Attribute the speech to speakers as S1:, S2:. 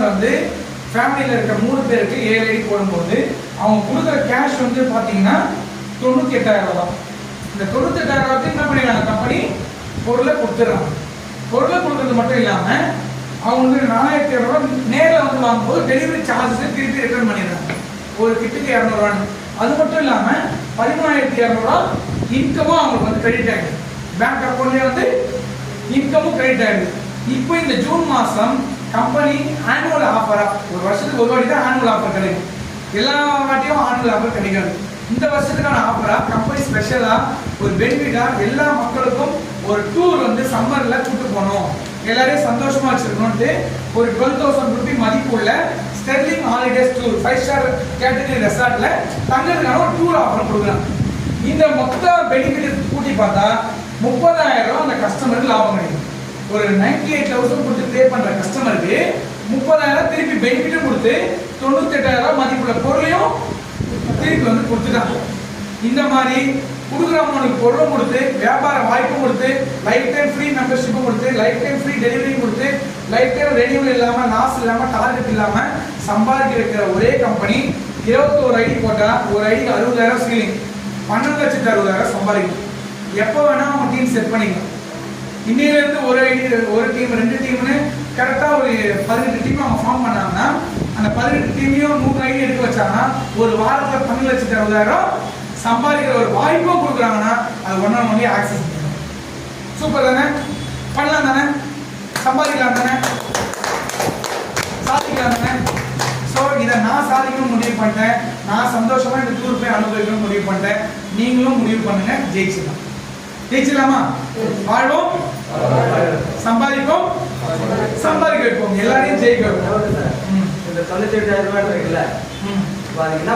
S1: Customer வந்து ஃபேமிலியில் இருக்க 3 பேருக்கு 7 ஐடி போடும்போது அவங்க கொடுக்குற கேஷ் வந்து பார்த்தீங்கன்னா 98,000 தான். இந்த 98,000 என்ன பண்ணிடுறாங்க, கம்பெனி பொருளை கொடுத்துட்றாங்க. பொருளை கொடுக்கறது மட்டும் இல்லாமல் அவங்க வந்து 4,200 நேரில் வந்து வாங்கும்போது டெலிவரி சார்ஜஸ் திருப்பி ரிட்டர்ன் பண்ணிடுறாங்க. ஒரு கிட்டுக்கு 200. அது மட்டும் இல்லாமல் 13,200 இன்கமும் அவங்களுக்கு வந்து கிரெடிட் ஆகிடுது. பேங்க் அக்கௌண்ட்லேயே வந்து இன்கமும் கிரெடிட் ஆகிடுது. இப்போ இந்த ஜூன் மாதம் கம்பெனி ஆனுவல் ஆஃபராக, ஒரு வருஷத்துக்கு ஒரு வாட்டி தான் ஆனுவல் ஆஃபர் கிடைக்கும், எல்லா வாட்டியும் ஆனுவல் ஆஃபர் கிடைக்காது. இந்த வருஷத்துக்கான ஆஃபராக கம்பெனி ஸ்பெஷலாக ஒரு பெனிஃபிட்டாக எல்லா மக்களுக்கும் ஒரு டூர் வந்து சம்மரில் கூப்பிட்டு போகணும், எல்லாரையும் சந்தோஷமாக வச்சுருக்கணும்ட்டு ஒரு 12,000 ரூபி மதிப்புள்ள Sterling Holidays tour 5 star category ரெசார்ட்டில் தங்கிறதுக்கான ஒரு டூர் ஆஃபர் கொடுக்குறாங்க. இந்த மொத்த பெனிஃபிட் கூட்டி பார்த்தா 30,000 அந்த கஸ்டமருக்கு லாபம் கிடைக்கும். ஒரு 98,000 கொடுத்து பே பண்ணுற கஸ்டமருக்கு 30,000 திருப்பி பெனிஃபிட்டும் கொடுத்து 98,000 மதிப்புள்ள பொருளையும் திருப்பி வந்து கொடுத்துட்டாங்க. இந்த மாதிரி கொடுக்குறவங்களுக்கு பொருளும் கொடுத்து, வியாபார வாய்ப்பும் கொடுத்து, லைஃப் டைம் ஃப்ரீ மெம்பர்ஷிப்பும் கொடுத்து, லைஃப் டைம் ஃப்ரீ டெலிவரியும் கொடுத்து, லைஃப் டைம் ரெனியூவல் இல்லாமல், லாஸ் இல்லாமல், டார்கெட் இல்லாமல் சம்பாதிக்க வைக்கிற ஒரே கம்பெனி. 21 ஐடி போட்டால் ஒரு ஐடிக்கு 60,000 சீலிங், 12,60,000 சம்பாதிக்கும். எப்போ வேணால் அவங்க டீம் செட் பண்ணிக்கலாம். இன்னிலிருந்து ஒரு ஐடி, ஒரு டீம், 2 டீம்னு கரெக்டாக ஒரு 18 டீம் அவங்க ஃபார்ம் பண்ணாங்கன்னா அந்த 18 டீமையும் 100 ஐடி எடுக்க வச்சாங்கன்னா ஒரு வாரத்தில் 12,60,000 சம்பாதிக்கிற ஒரு வாய்ப்பும் கொடுக்குறாங்கன்னா அது ஒன்றே ஆக்சஸ் பண்ணும். சூப்பர் தானே? பண்ணலாம் தானே? சம்பாதிக்கலாம் தானே? சாதிக்கலாம் தானே? ஸோ இதை நான் சாதிக்கணும் முடிவு பண்ணிட்டேன். நான் சந்தோஷமாக இந்த டூர் போய் அனுபவிக்கணும் முடிவு பண்ணிட்டேன். நீங்களும் முடிவு பண்ணுங்க, ஜெயிச்சிடலாம். ஜெயிச்சிடலாமா? வாழ்வோம், சம்பாதிப்போம், சம்பாதிக்க வைப்போம், எல்லாரையும் ஜெயிக்க வைப்போம்.
S2: இந்த 98,000 ரூபாய் இருக்குல்ல, என்ன